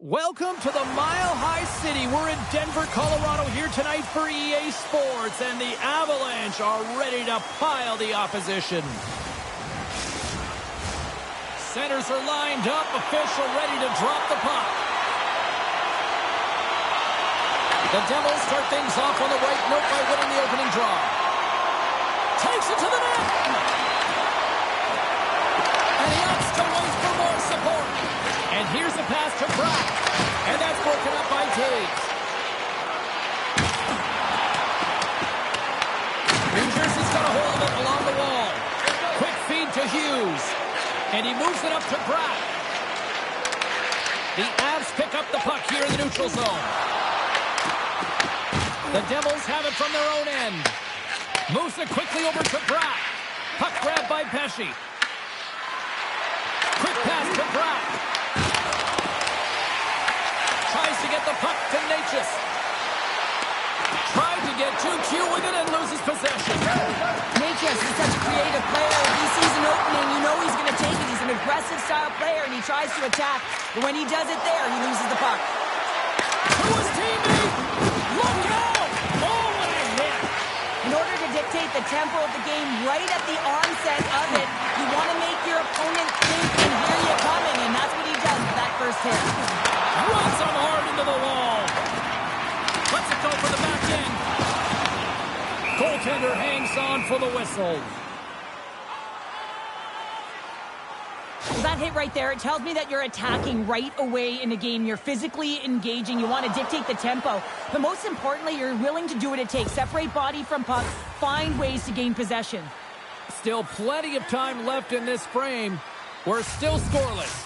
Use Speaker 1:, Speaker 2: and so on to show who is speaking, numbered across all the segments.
Speaker 1: Welcome to the Mile High City. We're in Denver, Colorado here tonight for EA Sports, and the Avalanche are ready to pile the opposition. Centers are lined up, official ready to drop the puck. The Devils start things off on the right note by winning the opening draw. Takes it to the net. And he opts to wait for more support. And here's a pass to Bratt. And that's broken up by Hughes. New Jersey's got a hold of it along the wall. Quick feed to Hughes. And he moves it up to Bratt. The Avs pick up the puck here in the neutral zone. The Devils have it from their own end. Moves it quickly over to Bratt. Puck grabbed by Pesce. Quick pass to Bratt. Tries to get the puck to Nemec. Tried to get too cute with it and loses possession.
Speaker 2: Nemec is such a creative player. If he sees an opening, you know he's going to take it. He's an aggressive style player, and he tries to attack. But when he does it there, he loses the puck.
Speaker 1: To his teammate! Look out! Oh, what a hit!
Speaker 2: In order to dictate the tempo of the game right at the onset of it, you want to make your opponent think and hear you coming, and that's what he does with that first hit.
Speaker 1: Runs him hard into the wall. Lets it go for the back end. Goaltender hangs on for the whistle.
Speaker 2: That hit right there, it tells me that you're attacking right away in the game. You're physically engaging. You want to dictate the tempo. But most importantly, you're willing to do what it takes. Separate body from puck. Find ways to gain possession.
Speaker 1: Still plenty of time left in this frame. We're still scoreless.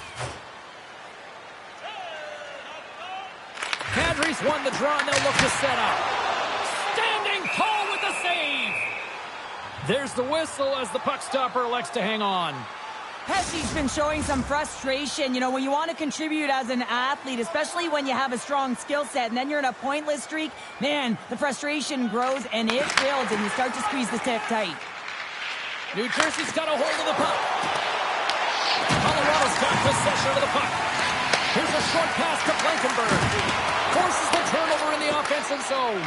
Speaker 1: Kadri's won the draw, and they'll look to set up. Standing tall with the save. There's the whistle as the puck stopper elects to hang on.
Speaker 2: Pesce's been showing some frustration. You know, when you want to contribute as an athlete, especially when you have a strong skill set, and then you're in a pointless streak, man, the frustration grows, and it builds, and you start to squeeze the stick tight.
Speaker 1: New Jersey's got a hold of the puck. Colorado's got possession of the puck. Here's a short pass to Blankenberg. Forces the turnover in the offensive zone.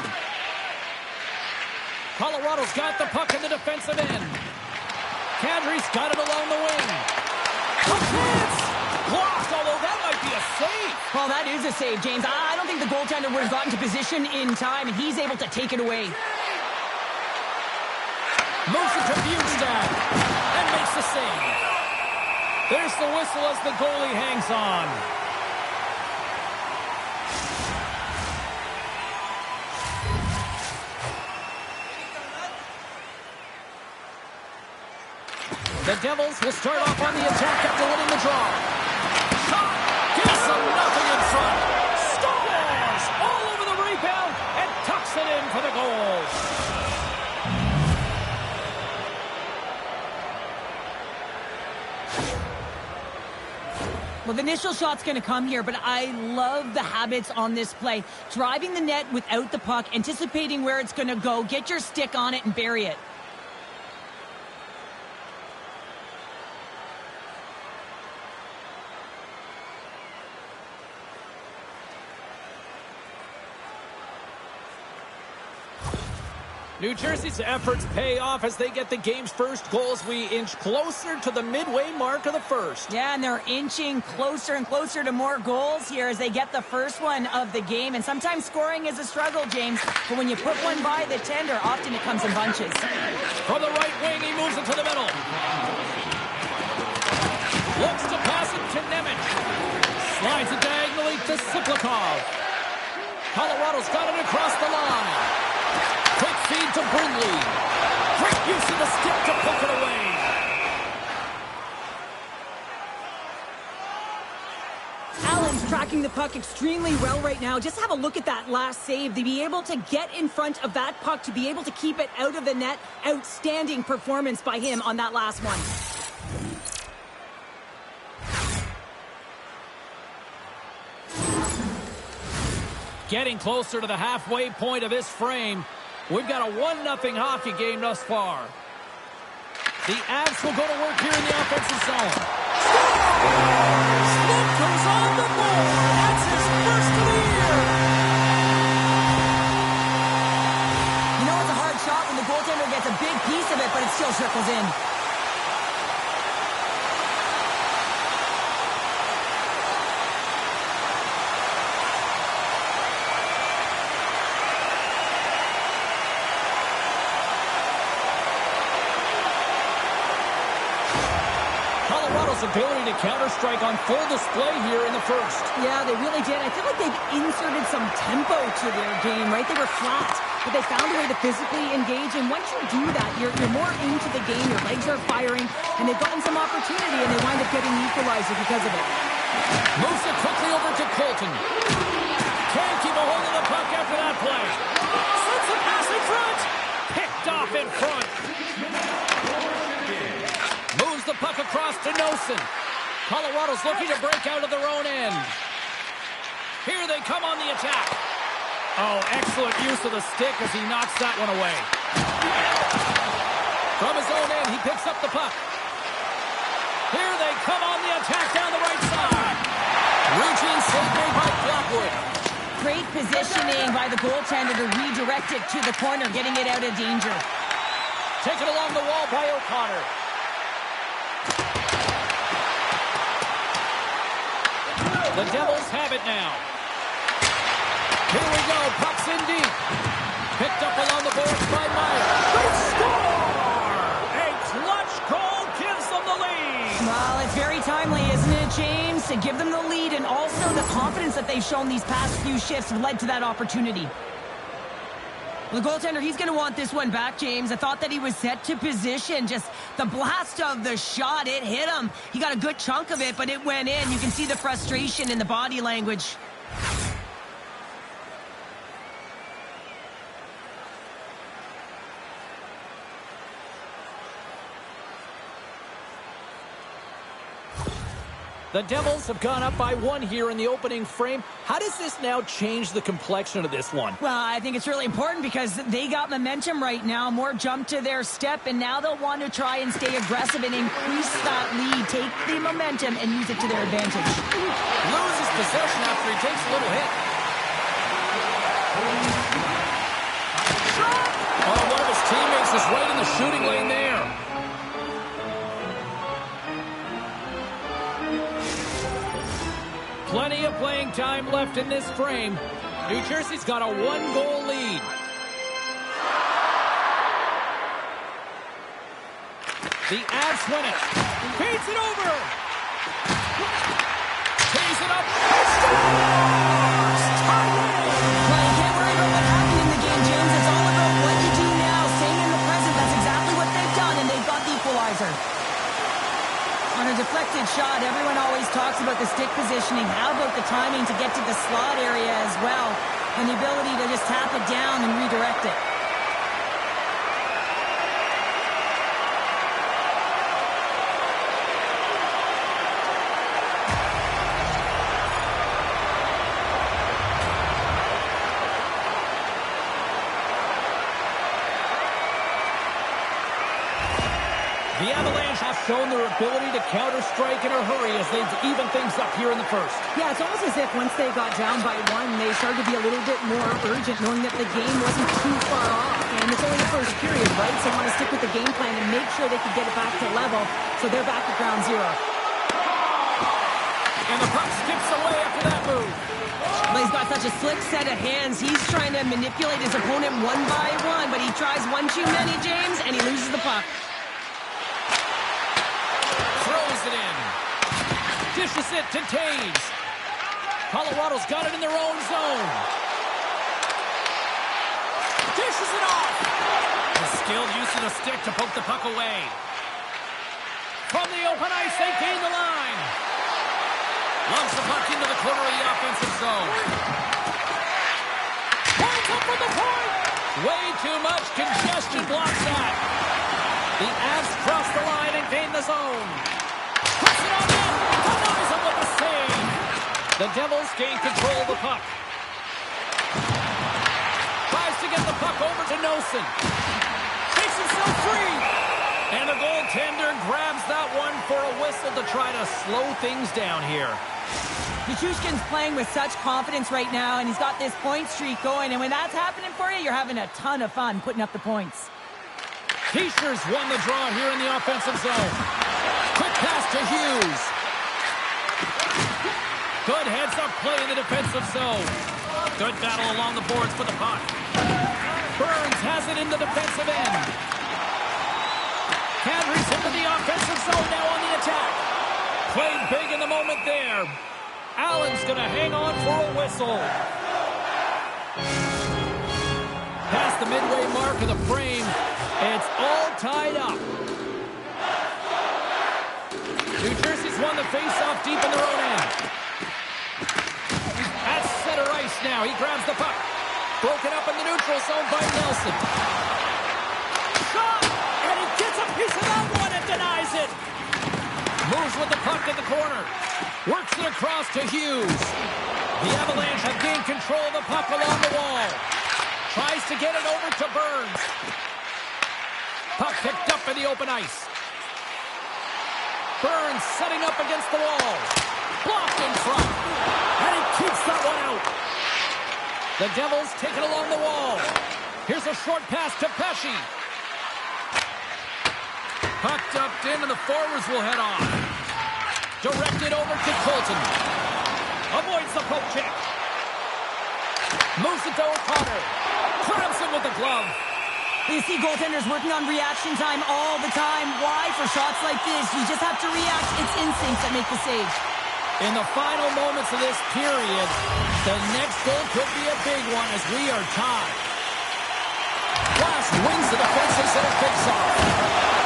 Speaker 1: Colorado's got the puck in the defensive end. Kadri's got it along the wing. Puck hits! Blocked, although that might be a save.
Speaker 2: Well, that is a save, James. I don't think the goaltender would have gotten to position in time, and he's able to take it away.
Speaker 1: Moves it to Bjugstad and makes the save. There's the whistle as the goalie hangs on. The Devils will start off on the attack after winning the draw. Shot! Gives them nothing in front. Scores! All over the rebound and tucks it in for the goal.
Speaker 2: Well, the initial shot's going to come here, but I love the habits on this play. Driving the net without the puck, anticipating where it's going to go, get your stick on it and bury it.
Speaker 1: New Jersey's efforts pay off as they get the game's first goals. We inch closer to the midway mark of the first.
Speaker 2: Yeah, and they're inching closer and closer to more goals here as they get the first one of the game. And sometimes scoring is a struggle, James. But when you put one by the tender, often it comes in bunches.
Speaker 1: From the right wing, he moves it to the middle. Looks to pass it to Nemec. Slides it diagonally to Tsyplakov. Colorado's got it across the line. Quick feed to Brindley. Great use of the stick to poke it away.
Speaker 2: Allen's tracking the puck extremely well right now. Just have a look at that last save. To be able to get in front of that puck, to be able to keep it out of the net. Outstanding performance by him on that last one.
Speaker 1: Getting closer to the halfway point of this frame. We've got a 1-0 hockey game thus far. The Avs will go to work here in the offensive zone. Scores! Slip goes on the board. That's his
Speaker 2: Colorado circles in.
Speaker 1: Colorado's ability to counter-strike on full display here in the first.
Speaker 2: Yeah, they really did. I feel like they've inserted some tempo to their game, right? They were flat, but they found a way to physically engage, and once you do that, you're more into the game. Your legs are firing, and they've gotten some opportunity, and they wind up getting the equalizer because of it.
Speaker 1: Moves it quickly over to Colton. Can't keep a hold of the puck after that play. Sends the pass in front. Picked off in front. Moves the puck across to Noesen. Colorado's looking to break out of their own end. Here they come on the attack. Oh, excellent use of the stick as he knocks that one away. From his own end, he picks up the puck. Here they come on the attack down the right side. Reaching, save made by Blackwood.
Speaker 2: Great positioning by the goaltender to redirect it to the corner, getting it out of danger.
Speaker 1: Taken along the wall by Cotter. The Devils have it now. Here we go. Puck's in deep. Picked up along the boards by Meier. They score! A clutch goal gives them the lead.
Speaker 2: Well, it's very timely, isn't it, James? To give them the lead, and also the confidence that they've shown these past few shifts led to that opportunity. The goaltender, he's going to want this one back, James. I thought that he was set to position. Just the blast of the shot, it hit him. He got a good chunk of it, but it went in. You can see the frustration in the body language.
Speaker 1: The Devils have gone up by one here in the opening frame. How does this now change the complexion of this one?
Speaker 2: Well, I think it's really important because they got momentum right now. More jump to their step, and now they'll want to try and stay aggressive and increase that lead. Take the momentum and use it to their advantage.
Speaker 1: Loses possession after he takes a little hit. Oh, one of his teammates is right in the shooting lane there. Plenty of playing time left in this frame. New Jersey's got a one-goal lead. The Avs win it. Feeds it over. Tees it up. Scores!
Speaker 2: Well, you can't worry about what happened in the game, James. It's all about what you do now. Staying in the present, that's exactly what they've done, and they've got the equalizer. On a deflected shot, everyone always talks about the stick positioning. How about the timing to get to the slot area as well, and the ability to just tap it down and redirect it.
Speaker 1: The Avalanche have shown their ability to counter-strike in a hurry as they've evened things up here in the first.
Speaker 2: Yeah, it's almost as if once they got down by one, they started to be a little bit more urgent, knowing that the game wasn't too far off. And it's only the first period, right? So they want to stick with the game plan and make sure they can get it back to level. So they're back at ground zero.
Speaker 1: And the puck skips away after that move.
Speaker 2: Well, he's got such a slick set of hands. He's trying to manipulate his opponent one by one, but he tries one too many, James, and he loses the puck.
Speaker 1: Throws it in. Dishes it to Taves. Colorado's got it in their own zone. Dishes it off. A skilled use of the stick to poke the puck away. From the open ice, they gain the line. Lumps the puck into the corner of the offensive zone. Points up from the point. Way too much congestion blocks that. The Avs cross the line and gain the zone. Puts it on in. Denies him with the save. The Devils gain control of the puck. Tries to get the puck over to Noesen. Takes himself free. And the goaltender grabs that one for a whistle to try to slow things down here.
Speaker 2: Nichushkin's playing with such confidence right now, and he's got this point streak going. And when that's happening for you, you're having a ton of fun putting up the points.
Speaker 1: Hischier's won the draw here in the offensive zone. Quick pass to Hughes. Good heads-up play in the defensive zone. Good battle along the boards for the puck. Burns has it in the defensive end. Kadri's into the offensive zone now on the attack. Played big in the moment there. Allen's going to hang on for a whistle. Past the midway mark of the frame, it's all tied up. New Jersey's won the face-off deep in their own end. At center ice now. He grabs the puck. Broken up in the neutral zone by Nelson. Shot! And he gets a piece of that one and denies it. Moves with the puck in the corner. Works it across to Hughes. The Avalanche have gained control of the puck along the wall. Tries to get it over to Burns. Puck picked up in the open ice. Burns setting up against the wall. Blocked in front. And he keeps that one out. The Devils take it along the wall. Here's a short pass to Pesce. Puck dumped in and the forwards will head on. Directed over to Colton. Avoids the poke check. Moves it to Cotter. Grabs it with the glove.
Speaker 2: You see goaltenders working on reaction time all the time. Why? For shots like this, you just have to react. It's instincts that make the save.
Speaker 1: In the final moments of this period, the next goal could be a big one as we are tied. Glass wins the defensive center face-off.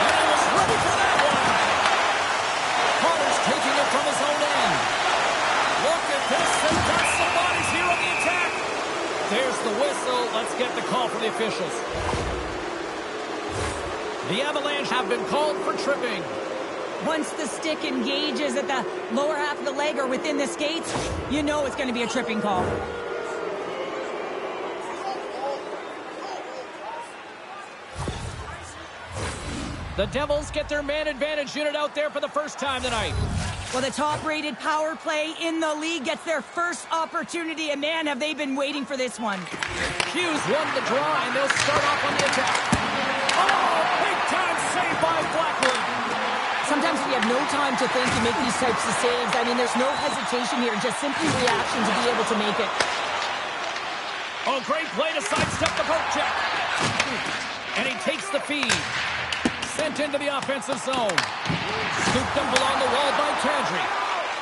Speaker 1: And he was ready for that one. Cotter's taking it from his own end. Look at this. They've got some bodies here on the attack. There's the whistle. Let's get the call from the officials. The Avalanche have been called for tripping.
Speaker 2: Once the stick engages at the lower half of the leg or within the skates, you know it's going to be a tripping call.
Speaker 1: The Devils get their man advantage unit out there for the first time tonight.
Speaker 2: Well, the top-rated power play in the league gets their first opportunity, and man, have they been waiting for this one.
Speaker 1: Hughes won the draw, and they'll start off on the attack. Oh, big-time save by Blackwood.
Speaker 2: Sometimes we have no time to think and make these types of saves. I mean, there's no hesitation here, just simply reaction to be able to make it.
Speaker 1: Oh, great play to sidestep the poke check. And he takes the feed. Sent into the offensive zone. Scooped up along the wall by Kadri.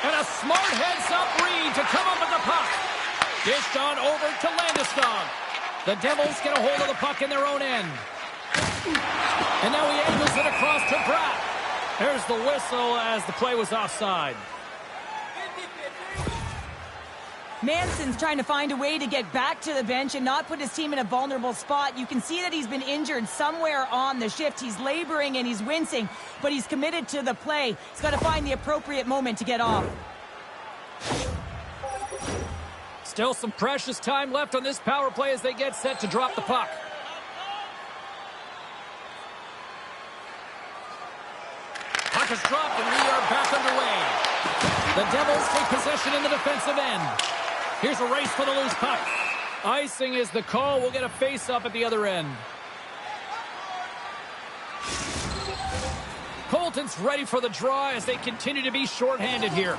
Speaker 1: And a smart heads-up read to come up with the puck. Dished on over to Landeskog. The Devils get a hold of the puck in their own end. And now he angles it across to Bratt. There's the whistle as the play was offside.
Speaker 2: Manson's trying to find a way to get back to the bench and not put his team in a vulnerable spot. You can see that he's been injured somewhere on the shift. He's laboring and he's wincing, but he's committed to the play. He's got to find the appropriate moment to get off.
Speaker 1: Still some precious time left on this power play as they get set to drop the puck. Puck is dropped and we are back underway. The Devils take possession in the defensive end. Here's a race for the loose puck. Icing is the call. We'll get a face-up at the other end. Colton's ready for the draw as they continue to be shorthanded here.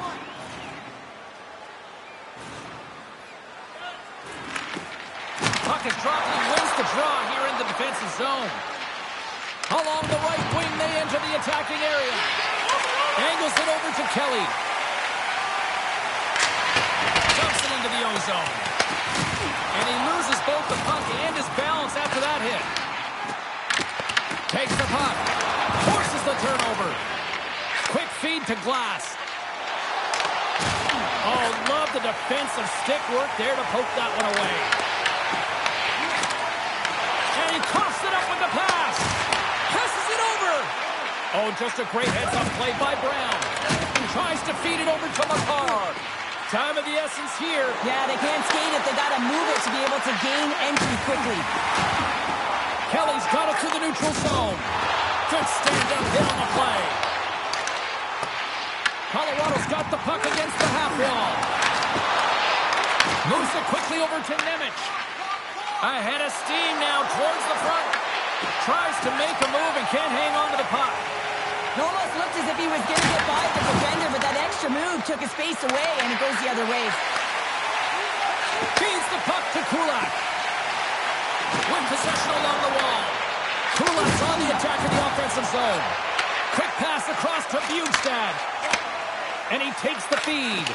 Speaker 1: Puck is dropped and wins the draw here in the defensive zone. Along the right wing, they enter the attacking area. Angles it over to Kelly. Dumps it into the O-zone. And he loses both the puck and his balance after that hit. Takes the puck. Forces the turnover. Quick feed to Glass. Oh, love the defensive stick work there to poke that one away. And he coughs it up with the pass. Passes it over. Oh, just a great heads-up play by Brown. Tries to feed it over to Makar. Time of the essence here.
Speaker 2: Yeah, they can't skate it. They got to move it to be able to gain entry quickly.
Speaker 1: Kelly's got it to the neutral zone. Good stand-up hit on the play. Colorado's got the puck against the half wall. Moves it quickly over to Nemec. Ahead of steam now towards the front. Tries to make a move and can't hang on to the puck.
Speaker 2: It almost looked as if he was going to get by the defender, but that extra move took his space away, and it goes the other way.
Speaker 1: Feeds the puck to Kulak. With possession along the wall. Kulak's on the attack in the offensive zone. Quick pass across to Bjugstad. And he takes the feed.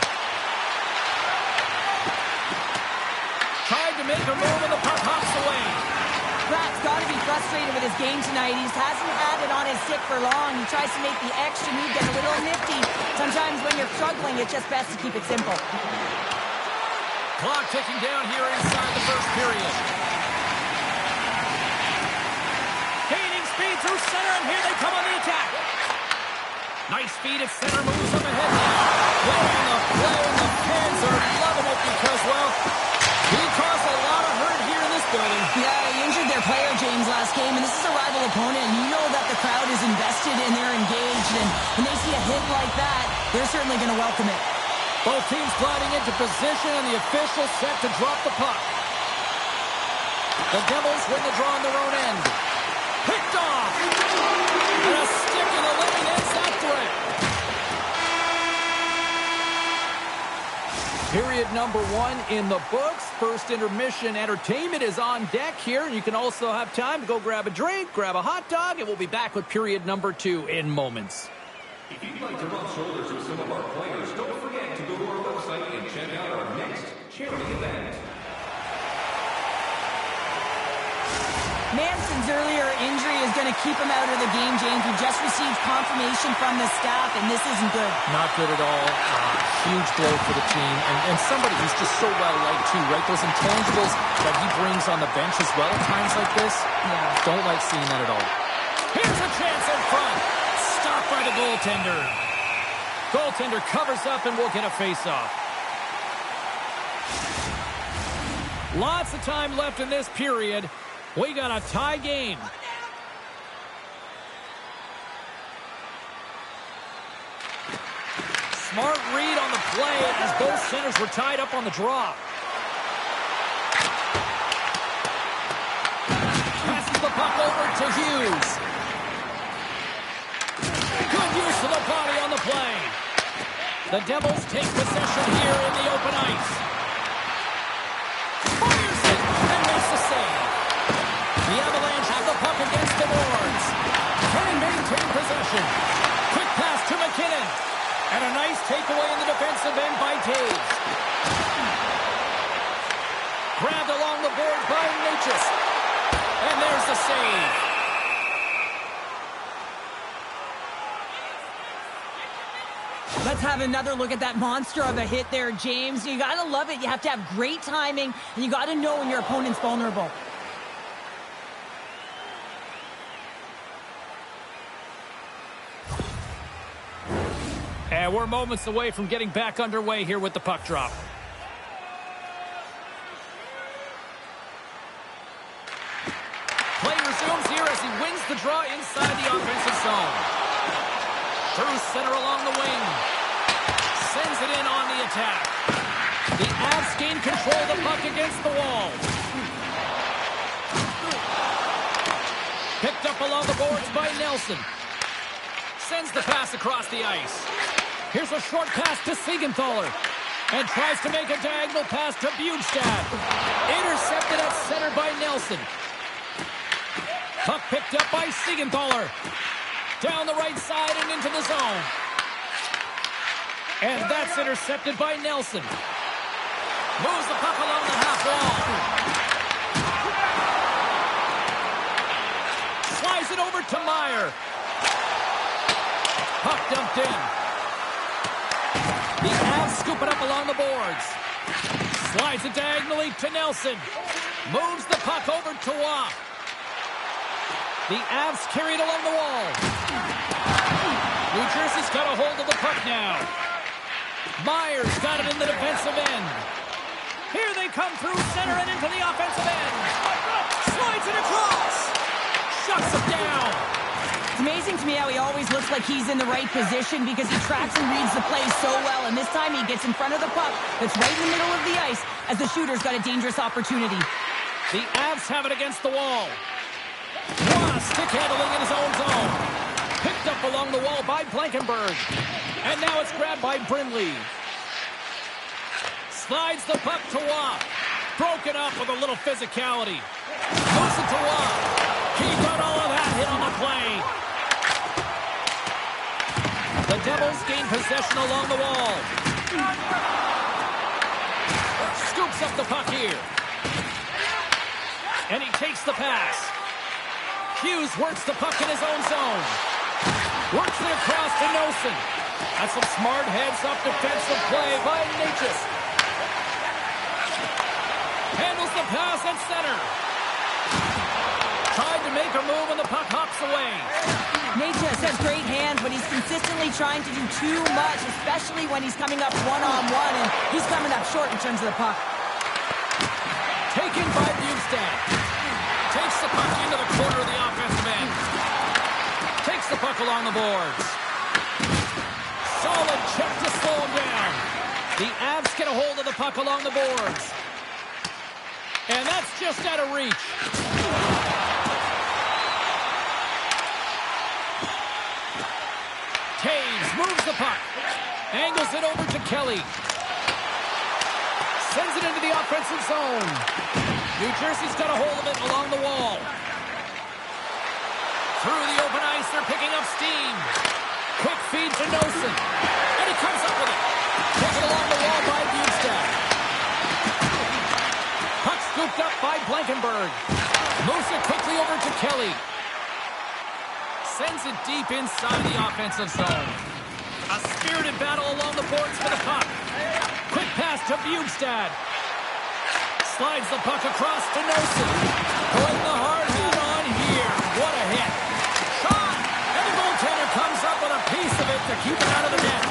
Speaker 1: Tried to make a move and the puck hops away.
Speaker 2: Bratt's got to be frustrated with his game tonight. He hasn't had it on his stick for long. He tries to make the extra move, get a little nifty. Sometimes when you're struggling, it's just best to keep it simple.
Speaker 1: Clock ticking down here inside the first period. Gaining speed through center, and here they come on the attack. Nice feed at center, moves up ahead now. Playing the play, and the fans are loving it because, well, he caused a lot of hurt here in this building.
Speaker 2: Yeah, he injured their player, James, last game, and this is a rival opponent, and you know that the crowd is invested and they're engaged, and when they see a hit like that, they're certainly going to welcome it.
Speaker 1: Both teams gliding into position, and the official set to drop the puck. The Devils win the draw on their own end. Picked off! And a stick in the lane ends that threat. Period number 1 in the books. First intermission entertainment is on deck here. And you can also have time to go grab a drink, grab a hot dog, and we'll be back with period number 2 in moments.
Speaker 3: If you'd like to rub shoulders with some of our players, don't forget to go to our website and check out our next charity event.
Speaker 2: Manson's earlier injury is going to keep him out of the game, James. We just received confirmation from the staff, and this isn't good.
Speaker 1: Not good at all. Huge blow for the team. And somebody who's just so well-liked, too, right? Those intangibles that he brings on the bench as well at times like this.
Speaker 2: Yeah. Don't
Speaker 1: like seeing that at all. Here's a chance in front. Stopped by the goaltender. Goaltender covers up and will get a face-off. Lots of time left in this period. We got a tie game. Smart read on the play as both centers were tied up on the draw. Passes the puck over to Hughes. Good use of the body on the play. The Devils take possession here in the open ice. Fires it and makes the save. The Avalanche have the puck against the boards. Can maintain possession. Quick pass to McKinnon. And a nice takeaway in the defensive end by Taves. Grabbed along the board by Natchez. And there's the save.
Speaker 2: Let's have another look at that monster of a hit there, James. You got to love it. You have to have great timing, and you got to know when your opponent's vulnerable.
Speaker 1: And we're moments away from getting back underway here with the puck drop. Play resumes here as he wins the draw inside the offensive zone. Through center along the wing. Sends it in on the attack. The Avs gain control of the puck against the wall. Picked up along the boards by Nelson. Sends the pass across the ice. Here's a short pass to Siegenthaler. And tries to make a diagonal pass to Bjudstad. Intercepted at center by Nelson. Puck picked up by Siegenthaler. Down the right side and into the zone. And that's intercepted by Nelson. Moves the puck along the half wall. Slides it over to Meier. Puck dumped in. The Avs scoop it up along the boards. Slides it diagonally to Nelson. Moves the puck over to Waugh. The Avs carry it along the wall. New Jersey's got a hold of the puck now. Meier's got it in the defensive end. Here they come through center and into the offensive end. Slides it across. Shuts it down.
Speaker 2: It's amazing to me how he always looks like he's in the right position because he tracks and reads the play so well. And this time he gets in front of the puck that's right in the middle of the ice as the shooter's got a dangerous opportunity.
Speaker 1: The Avs have it against the wall. Stick handling in his own zone. Picked up along the wall by Blankenberg. And now it's grabbed by Brindley. Slides the puck to Waugh. Broken up with a little physicality. Moves it to Waugh. He got all of that hit on the play. The Devils gain possession along the wall. Scoops up the puck here. And he takes the pass. Hughes works the puck in his own zone. Works it across to Noesen. That's some smart heads-up defensive play by Necas. Handles the pass at center. Tried to make a move and the puck hops away.
Speaker 2: Necas has great hands, but he's consistently trying to do too much, especially when he's coming up one-on-one, and he's coming up short in terms of the puck.
Speaker 1: Taken by Bjugstad. Takes the puck into the corner of the offensive end. Takes the puck along the boards. Solid check to slow him down. The Avs get a hold of the puck along the boards. And that's just out of reach. Taves moves the puck. Angles it over to Kelly. Sends it into the offensive zone. New Jersey's got a hold of it along the wall. Through the open ice, they're picking up steam. Quick feed to Noesen. And he comes up with it. Taken along the wall by Bjudstad. Puck scooped up by Blankenberg. Moves it quickly over to Kelly. Sends it deep inside the offensive zone. A spirited battle along the boards for the puck. Quick pass to Bjugstad. Slides the puck across to Noesen. Putting the hard hat on here. What a hit. Shot! And the goaltender comes up with a piece of it to keep it out of the net.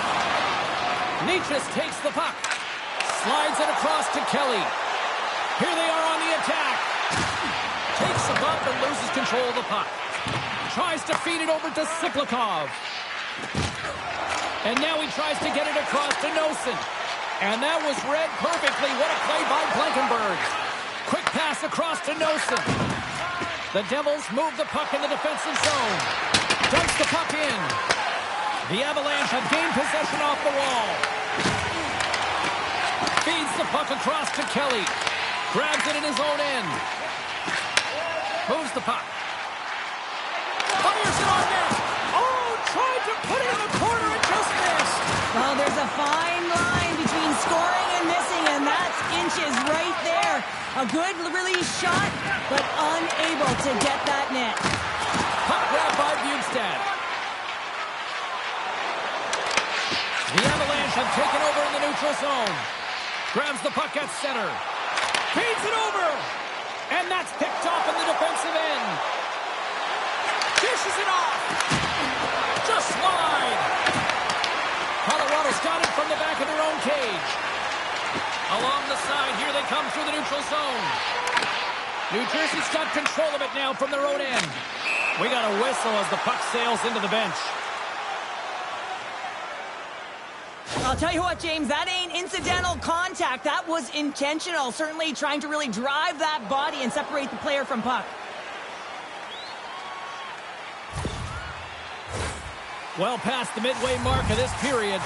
Speaker 1: Necas takes the puck. Slides it across to Kelly. Here they are on the attack. Takes a bump and loses control of the puck. Tries to feed it over to Tsyplakov. And now he tries to get it across to Noesen. And that was read perfectly. What a play by Blankenberg. Quick pass across to Noesen. The Devils move the puck in the defensive zone. Dumps the puck in. The Avalanche have gained possession off the wall. Feeds the puck across to Kelly. Grabs it in his own end. Moves the puck. Fires it on net. Oh, tried to put it in the corner and just missed.
Speaker 2: Well, there's a fine line between scoring and missing, and that's inches right there. A good release shot, but unable to get that net.
Speaker 1: Puck grab by Bjugstad. The Avalanche have taken over in the neutral zone. Grabs the puck at center. Feeds it over. And that's picked off in the defensive end. Dishes it off. Just wide. Colorado's got it from the back of their own cage. Along the side, here they come through the neutral zone. New Jersey's got control of it now from their own end. We got a whistle as the puck sails into the bench.
Speaker 2: I'll tell you what, James, that ain't incidental contact. That was intentional. Certainly trying to really drive that body and separate the player from puck.
Speaker 1: Well past the midway mark of this period,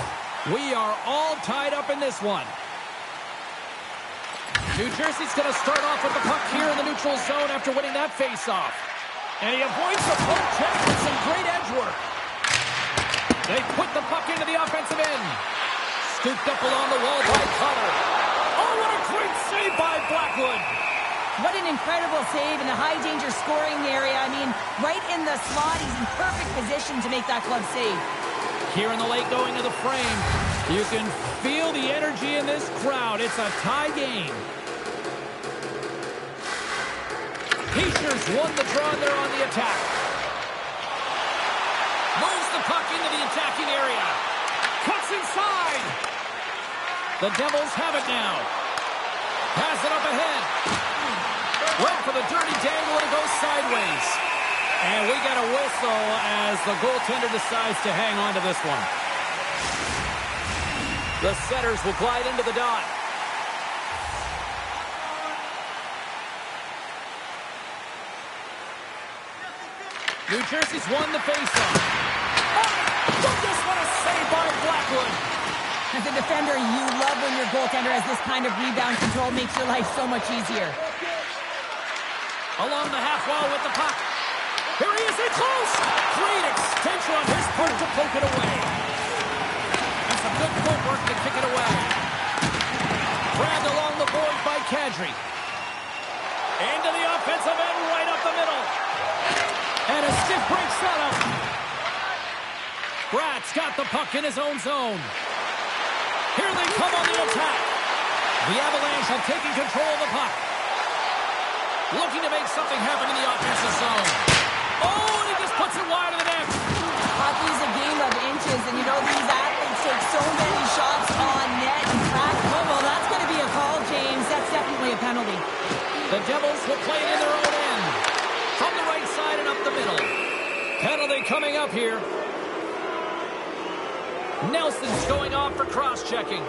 Speaker 1: we are all tied up in this one. New Jersey's going to start off with the puck here in the neutral zone after winning that faceoff. And he avoids the poke check with some great edge work. They put the puck into the offensive end. Scooped up along the wall by Cotter. Oh, what a great save by Blackwood.
Speaker 2: What an incredible save in a high-danger scoring area. I mean, right in the slot, he's in perfect position to make that club save.
Speaker 1: Here in the late going of the frame, you can feel the energy in this crowd. It's a tie game. Hischier's won the draw there on the attack. Moves the puck into the attacking area. Cuts inside. The Devils have it now. Pass it up ahead. Went for the dirty dangle and it goes sideways. And we got a whistle as the goaltender decides to hang on to this one. The setters will glide into the dot. New Jersey's won the faceoff. Oh, goodness, what a save by Blackwood.
Speaker 2: As a defender, you love when your goaltender has this kind of rebound control. Makes your life so much easier.
Speaker 1: Along the half wall with the puck. Here he is, in close. Great extension on his part to poke it away. And some good footwork to kick it away. Grabbed along the boards by Kadri. Into the offensive end, right up the middle. And a stiff break setup. Bratt's got the puck in his own zone. Here they come on the attack. The Avalanche have taken control of the puck. Looking to make something happen in the offensive zone. Oh, and he just puts it wide of the net.
Speaker 2: Hockey's a game of inches, and you know these athletes take so many shots on net and crack. Oh, well, that's going to be a call, James. That's definitely a penalty.
Speaker 1: The Devils will play it in their own end. From the right side and up the middle. Penalty coming up here. Nelson's going off for cross-checking.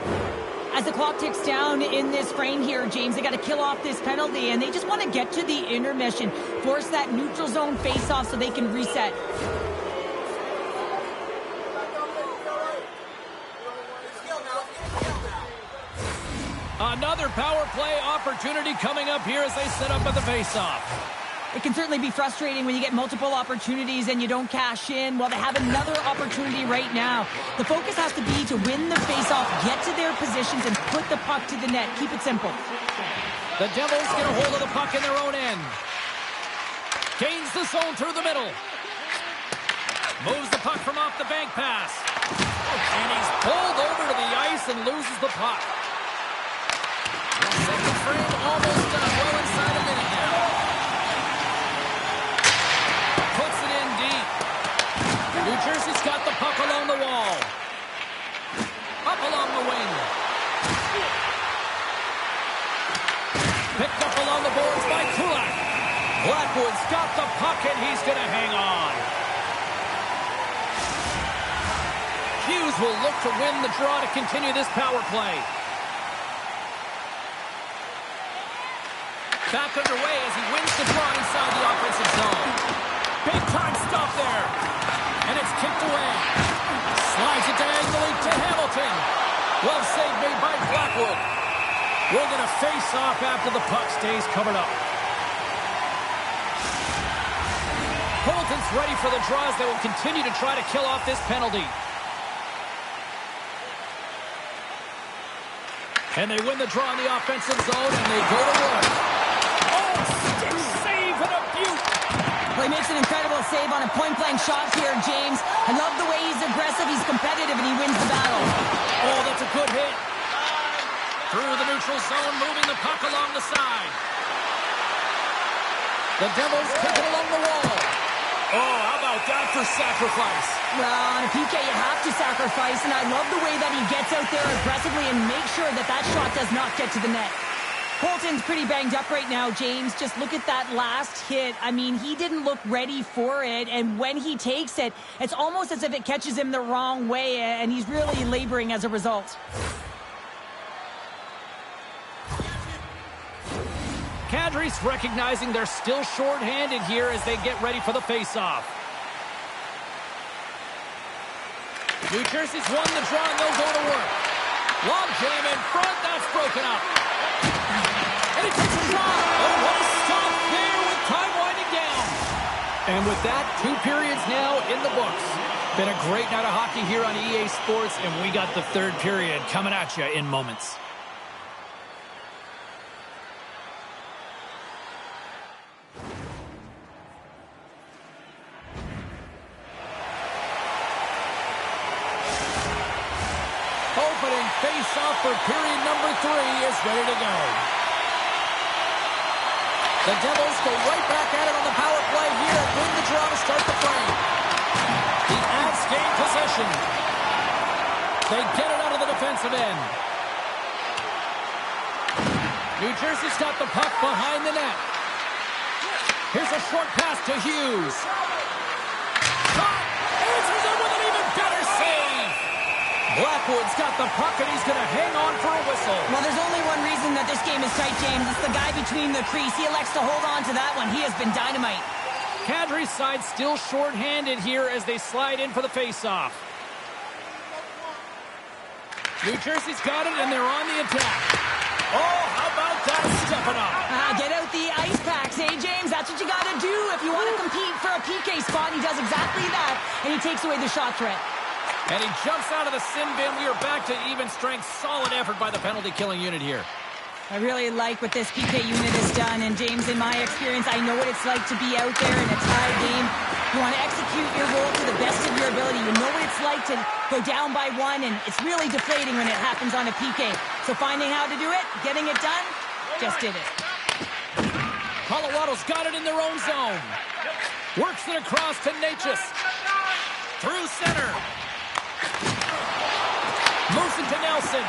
Speaker 2: As the clock ticks down in this frame here, James, they got to kill off this penalty, and they just want to get to the intermission, force that neutral zone face-off so they can reset.
Speaker 1: Another power play opportunity coming up here as they set up at the face-off.
Speaker 2: It can certainly be frustrating when you get multiple opportunities and you don't cash in. Well, they have another opportunity right now. The focus has to be to win the face-off, get to their positions, and put the puck to the net. Keep it simple.
Speaker 1: The Devils get a hold of the puck in their own end. Gains the zone through the middle. Moves the puck from off the bank pass. And he's pulled over to the ice and loses the puck. Second frame almost done. Well inside a minute now. Puts it in deep. New Jersey's got the puck along the wall. Up along the wing. Picked up along the boards by Kulak. Blackwood's got the puck and he's going to hang on. Hughes will look to win the draw to continue this power play. Back underway as he wins the draw inside the offensive zone. Big time stop there. And it's kicked away. Slides it diagonally to Hamilton. Well saved made by Blackwood. We're going to face off after the puck stays covered up. Colton's ready for the draws that will continue to try to kill off this penalty. And they win the draw in the offensive zone and they go to work. Stick save and a Butte.
Speaker 2: Well, he makes an incredible save on a point-blank shot here, James. I love the way he's aggressive, he's competitive, and he wins the battle.
Speaker 1: Oh, that's a good hit. Through the neutral zone, moving the puck along the side. The Devils kick it along the wall. Oh, how about that for sacrifice?
Speaker 2: Well, on a PK, you have to sacrifice, and I love the way that he gets out there aggressively and makes sure that that shot does not get to the net. Colton's pretty banged up right now, James. Just look at that last hit. I mean, he didn't look ready for it, and when he takes it, it's almost as if it catches him the wrong way, and he's really laboring as a result.
Speaker 1: Kadri's recognizing they're still short-handed here as they get ready for the face-off. New Jersey's won the draw, and they'll go to work. Long jam in front, that's broken up. And he takes a shot. Oh, what a stop there with time winding down. And with that, 2 periods now in the books. Been a great night of hockey here on EA Sports, and we got the 3rd period coming at you in moments. Opening face-off for period number 3 is ready to go. The Devils go right back at it on the power play here and win the draw to start the frame. The Avs gain possession. They get it out of the defensive end. New Jersey's got the puck behind the net. Here's a short pass to Hughes. Shot! Answers it with an even better save! Blackwood's got the puck, and he's going to hang on for a whistle.
Speaker 2: Well, there's only one reason that this game is tight, James. It's the guy between the crease. He elects to hold on to that one. He has been dynamite.
Speaker 1: Kadri's side still short-handed here as they slide in for the face-off. New Jersey's got it, and they're on the attack. Oh, how about that stepping up?
Speaker 2: Get out the ice packs, James? That's what you got to do if you want to compete for a PK spot. He does exactly that, and he takes away the shot threat.
Speaker 1: And he jumps out of the sin bin. We are back to even strength. Solid effort by the penalty-killing unit here.
Speaker 2: I really like what this PK unit has done, and James, in my experience, I know what it's like to be out there in a tie game. You want to execute your role to the best of your ability. You know what it's like to go down by one, and it's really deflating when it happens on a PK. So finding how to do it, getting it done, just did it.
Speaker 1: Colorado's got it in their own zone. Works it across to Necas. Through center. Moves it to Nelson.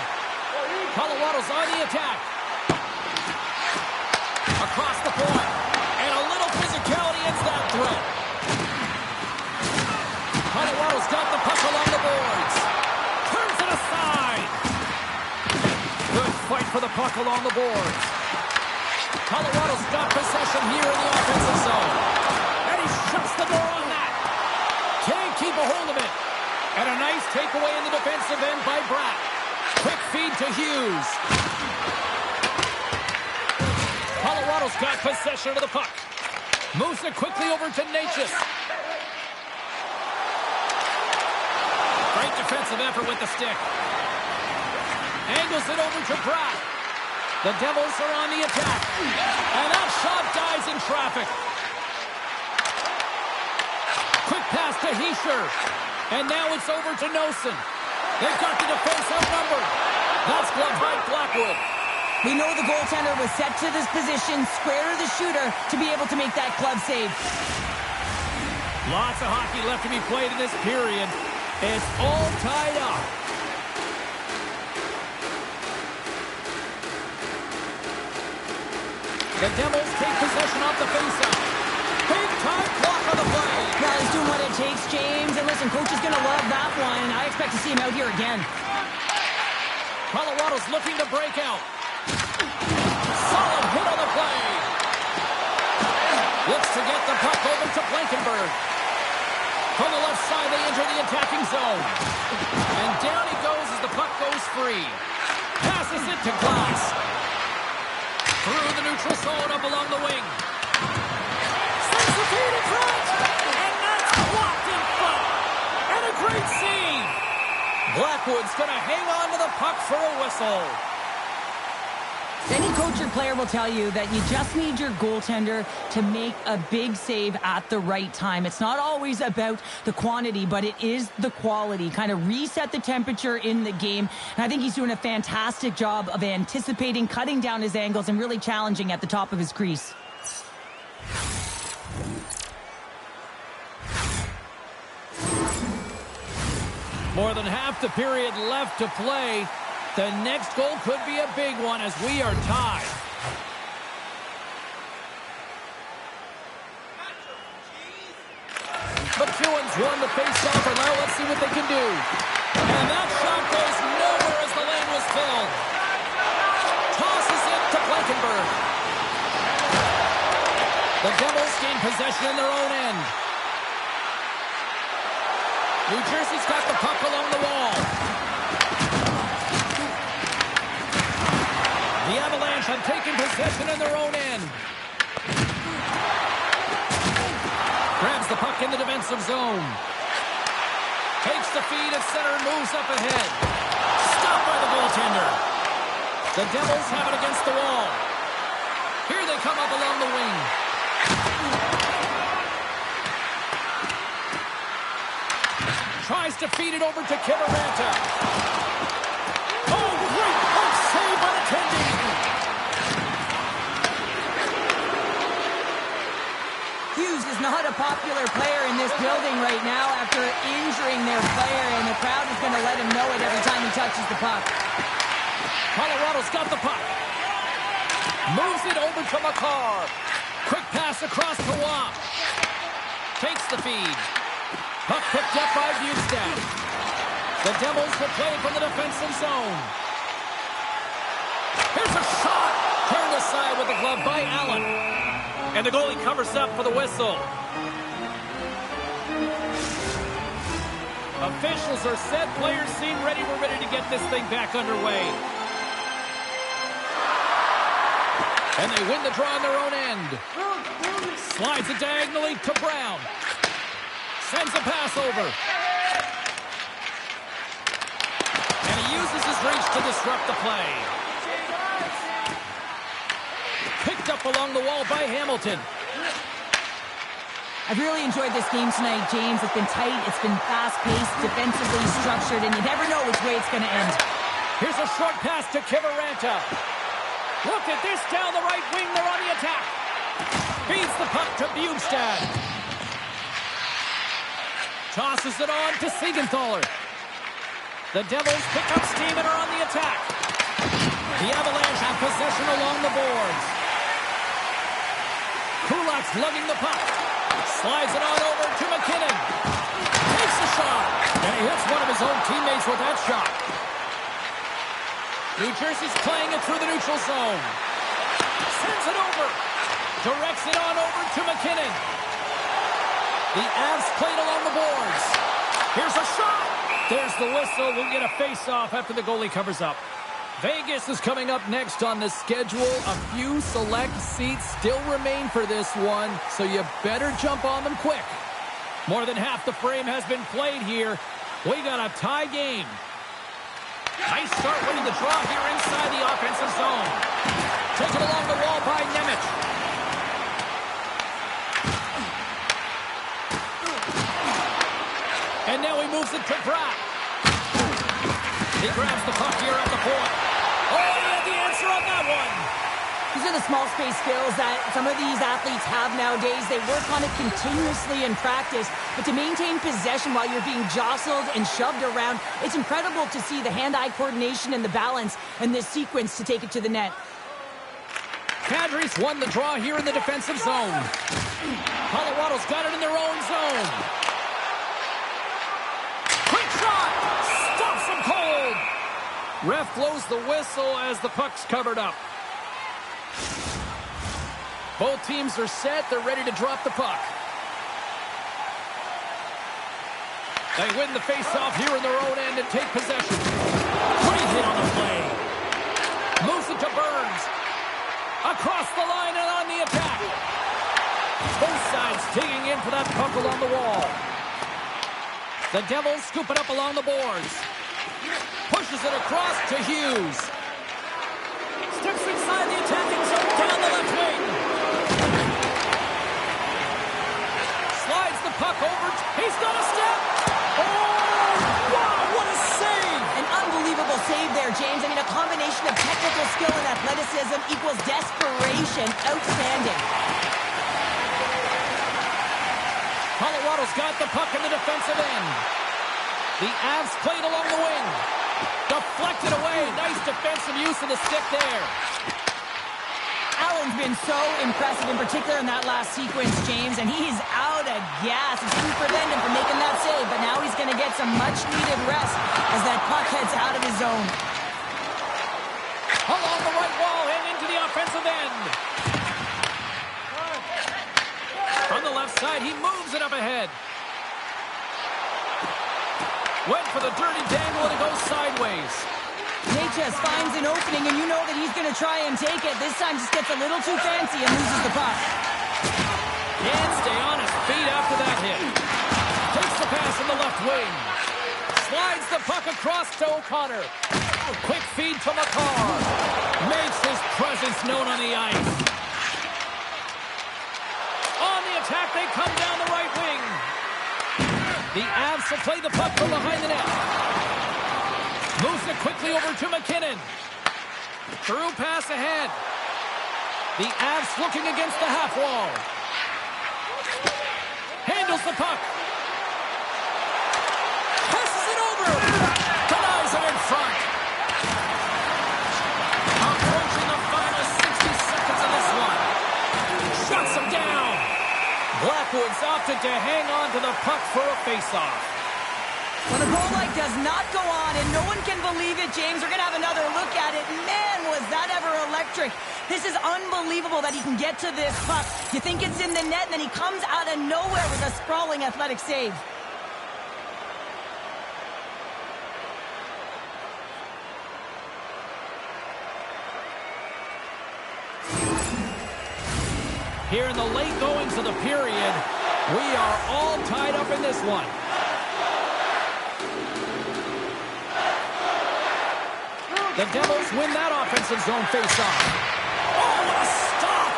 Speaker 1: Colorado's on the attack. Across the point. And a little physicality ends that threat. Colorado's got the puck along the boards. Turns it aside. Good fight for the puck along the boards. Colorado's got possession here in the offensive zone. And he shuts the door on that. Can't keep a hold of it. And a nice takeaway in the defensive end by Bratt. Quick feed to Hughes. Colorado's got possession of the puck. Moves it quickly over to Necas. Great defensive effort with the stick. Angles it over to Bratt. The Devils are on the attack. And that shot dies in traffic. Quick pass to Hischier. And now it's over to Noesen. They've got the defense outnumbered. That's gloved by Blackwood.
Speaker 2: We know the goaltender was set to this position, square to the shooter, to be able to make that glove save.
Speaker 1: Lots of hockey left to be played in this period. It's all tied up. The Devils take possession off the faceoff. Big-time block on the play.
Speaker 2: Well, he's doing what it takes, James. And listen, coach is going to love that one. I expect to see him out here again.
Speaker 1: Colorado's looking to break out. Solid hit on the play. Looks to get the puck over to Blankenberg. From the left side, they enter the attacking zone. And down he goes as the puck goes free. Passes it to Glass. Through the neutral zone up along the wing. Sends the feed in front. And that's blocked in front. And a great save. Blackwood's going to hang on to the puck for a whistle.
Speaker 2: Any coach or player will tell you that you just need your goaltender to make a big save at the right time. It's not always about the quantity, but it is the quality. Kind of reset the temperature in the game. And I think he's doing a fantastic job of anticipating, cutting down his angles, and really challenging at the top of his crease.
Speaker 1: More than half the period left to play. The next goal could be a big one as we are tied. McEwen's won the faceoff, and now let's see what they can do. And that shot goes nowhere as the lane was filled. Tosses it to Blankenberg. The Devils gain possession in their own end. New Jersey's got the puck along the wall. The Avalanche have taken possession in their own end. Grabs the puck in the defensive zone. Takes the feed at center and moves up ahead. Stopped by the goaltender. The Devils have it against the wall. Here they come up along the wing. Tries to feed it over to Kivaranta. Oh, great puck save by the Tendy.
Speaker 2: Hughes is not a popular player in this building right now after injuring their player, and the crowd is going to let him know it every time he touches the puck.
Speaker 1: Colorado's got the puck. Moves it over to Makar. Quick pass across to Waugh. Takes the feed. Puck picked up by Bjugstad. The Devils will play from the defensive zone. Here's a shot. Turned aside with the glove by Allen. And the goalie covers up for the whistle. Officials are set. Players seem ready. We're ready to get this thing back underway. And they win the draw on their own end. Slides it diagonally to Brown. Sends a pass over. And he uses his reach to disrupt the play. Picked up along the wall by Hamilton.
Speaker 2: I've really enjoyed this game tonight, James. It's been tight, it's been fast-paced, defensively structured, and you never know which way it's going to end.
Speaker 1: Here's a short pass to Kiviranta. Look at this down the right wing. They're on the attack. Feeds the puck to Bjugstad. Tosses it on to Siegenthaler. The Devils pick up steam and are on the attack. The Avalanche have possession along the boards. Kulak's lugging the puck. Slides it on over to McKinnon. Takes the shot. And he hits one of his own teammates with that shot. New Jersey's playing it through the neutral zone. Sends it over. Directs it on over to McKinnon. The Avs played along the boards. Here's a shot. There's the whistle. We'll get a face-off after the goalie covers up. Vegas is coming up next on the schedule. A few select seats still remain for this one, so you better jump on them quick. More than half the frame has been played here. We got a tie game. Nice start winning the draw here inside the offensive zone. Taken along the wall by Nemec. And now he moves it to Bratt. He grabs the puck here at the point. Oh, he had the answer on that one.
Speaker 2: These are the small space skills that some of these athletes have nowadays. They work on it continuously in practice, but to maintain possession while you're being jostled and shoved around, it's incredible to see the hand-eye coordination and the balance in this sequence to take it to the net.
Speaker 1: Kadri's won the draw here in the defensive zone. Colorado's got it in their own zone. Quick shot! Stops him cold! Ref blows the whistle as the puck's covered up. Both teams are set. They're ready to drop the puck. They win the face-off here in their own end and take possession. Great hit on the play. Moves it to Burns. Across the line and on the attack. Both sides digging in for that puck along the wall. The Devils scoop it up along the boards. Pushes it across to Hughes. Steps inside the attacking zone down the left wing. Slides the puck over. He's got a step. Oh, wow, what a save.
Speaker 2: An unbelievable save there, James. I mean, a combination of technical skill and athleticism equals desperation. Outstanding.
Speaker 1: Colorado's got the puck in the defensive end. The Avs played along the wing. Deflected away. Nice defensive use of the stick there.
Speaker 2: Allen's been so impressive, in particular in that last sequence, James, and he's out of gas. It didn't prevent him from making that save, but now he's going to get some much-needed rest as that puck heads out of his zone.
Speaker 1: Along the right wall and into the offensive end. On the left side, he moves it up ahead. Went for the dirty dangle and it goes sideways.
Speaker 2: Natchez finds an opening, and you know that he's going to try and take it. This time just gets a little too fancy and loses the puck.
Speaker 1: Can't stay on his feet after that hit. Takes the pass in the left wing. Slides the puck across to Cotter. Quick feed to McCarr. Makes his presence known on the ice. On the attack, they come down the right wing. The Avs will play the puck from behind the net. Moves it quickly over to McKinnon. Through pass ahead. The Avs looking against the half wall. Handles the puck. Passes it over. Denies it in front. Approaching the final 60 seconds of this one. Shuts him down. Blackwood's opted to hang on to the puck for a faceoff.
Speaker 2: When a goal like does not go on, and no one can believe it, James, we're going to have another look at it. Man, was that ever electric. This is unbelievable that he can get to this puck. You think it's in the net, and then he comes out of nowhere with a sprawling athletic save.
Speaker 1: Here in the late goings of the period, we are all tied up in this one. The Devils win that offensive zone faceoff. Oh, what a stop!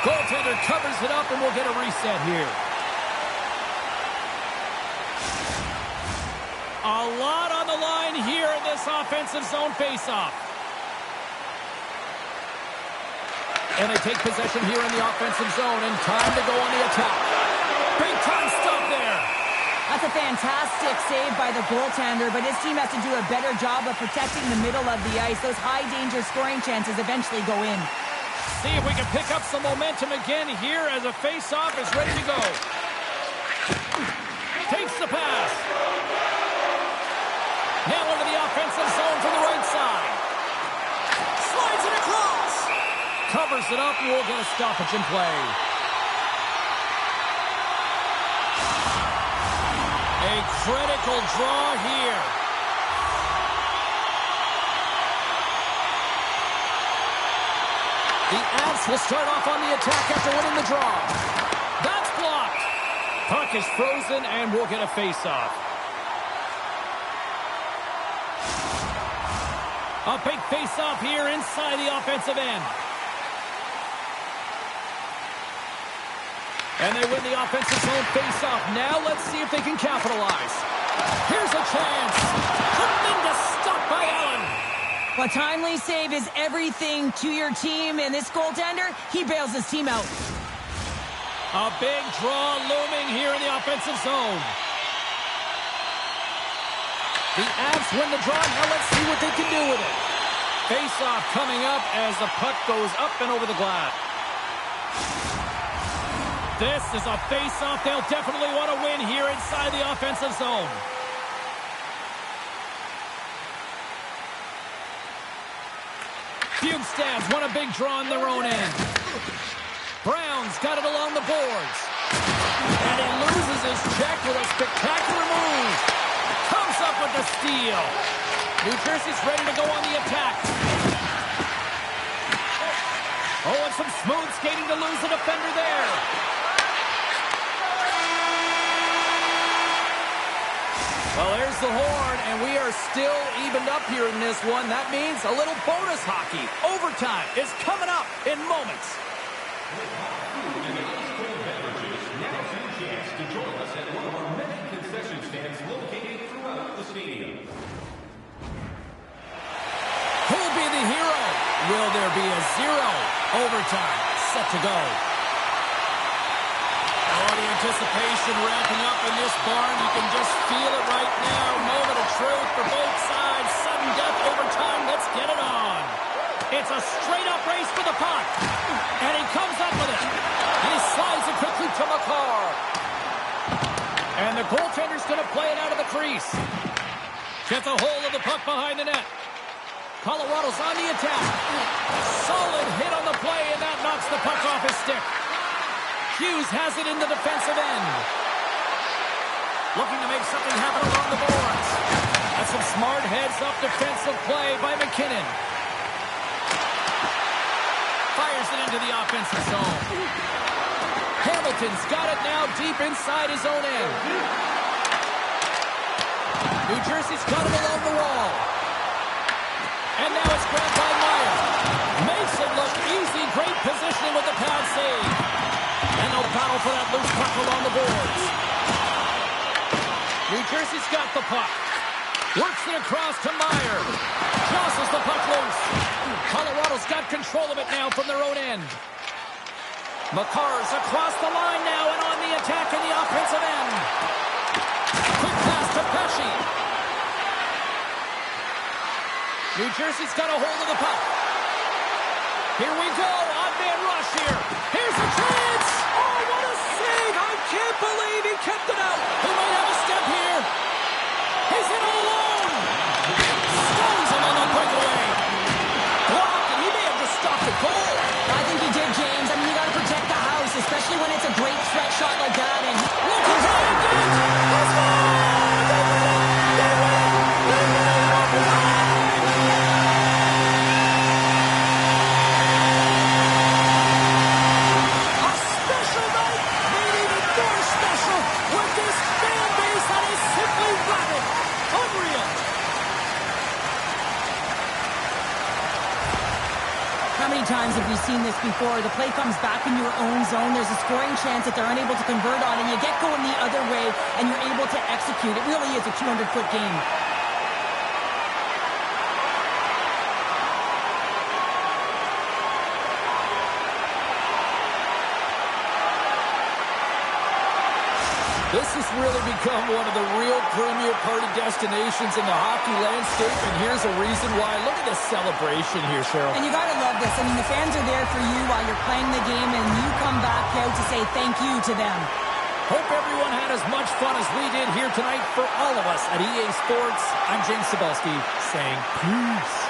Speaker 1: Goaltender covers it up, and we'll get a reset here. A lot on the line here in this offensive zone faceoff. And they take possession here in the offensive zone, and time to go on the attack. Big time stop there.
Speaker 2: That's a fantastic save by the goaltender, but his team has to do a better job of protecting the middle of the ice. Those high-danger scoring chances eventually go in.
Speaker 1: See if we can pick up some momentum again here as a face-off is ready to go. Takes the pass. Now into the offensive zone from the right side. Slides it across. Covers it up, and we'll get a stoppage in play. A critical draw here. The Avs will start off on the attack after winning the draw. That's blocked. Puck is frozen, and we'll get a face-off. A big face-off here inside the offensive end. And they win the offensive zone face-off. Now let's see if they can capitalize. Here's a chance. Tremendous stop by Allen.
Speaker 2: A timely save is everything to your team, and this goaltender, he bails his team out.
Speaker 1: A big draw looming here in the offensive zone. The Avs win the draw. Now let's see what they can do with it. Face-off coming up as the puck goes up and over the glass. This is a face-off they'll definitely want to win here inside the offensive zone. Bjugstad's won a big draw on their own end. Brown's got it along the boards. And he loses his check with a spectacular move. Comes up with the steal. New Jersey's ready to go on the attack. Oh, and some smooth skating to lose the defender there. Well, there's the horn, and we are still evened up here in this one. That means a little bonus hockey. Overtime is coming up in moments.
Speaker 3: Now's your chance to join us at one of our many concession stands located throughout the stadium.
Speaker 1: Who'll be the hero? Will there be a zero? Overtime set to go. Oh, the anticipation ramping up in this barn. You can just feel it right now. Moment of truth for both sides. Sudden death overtime. Let's get it on. It's a straight-up race for the puck. And he comes up with it. And he slides it quickly to Makar. And the goaltender's going to play it out of the crease. Gets a hold of the puck behind the net. Colorado's on the attack. Solid hit on the play, and that knocks the puck off his stick. Hughes has it in the defensive end. Looking to make something happen along the boards. That's some smart heads-up defensive play by McKinnon. Fires it into the offensive zone. Hamilton's got it now deep inside his own end. New Jersey's got it along the wall. And now it's grabbed by Meier. Makes it look easy. Great positioning with the pad save. And they'll battle for that loose puck along the boards. New Jersey's got the puck. Works it across to Meier. Jostles the puck loose. Colorado's got control of it now from their own end. Makar's across the line now and on the attack in the offensive end. Quick pass to Pesce. New Jersey's got a hold of the puck. Here we go. Odd man rush here. Here's a chance. Oh, what a save. I can't believe he kept it out. He might have a step here.
Speaker 2: times have we seen this before? The play comes back in your own zone. There's a scoring chance that they're unable to convert on, and you get going the other way, and you're able to execute. It really is a 200-foot game.
Speaker 1: This has really become one of the real premier party destinations in the hockey landscape, and here's a reason why. Look at the celebration here, Cheryl.
Speaker 2: And you got to love this. I mean, the fans are there for you while you're playing the game, and you come back out to say thank you to them.
Speaker 1: Hope everyone had as much fun as we did here tonight. For all of us at EA Sports, I'm James Cebulski saying peace.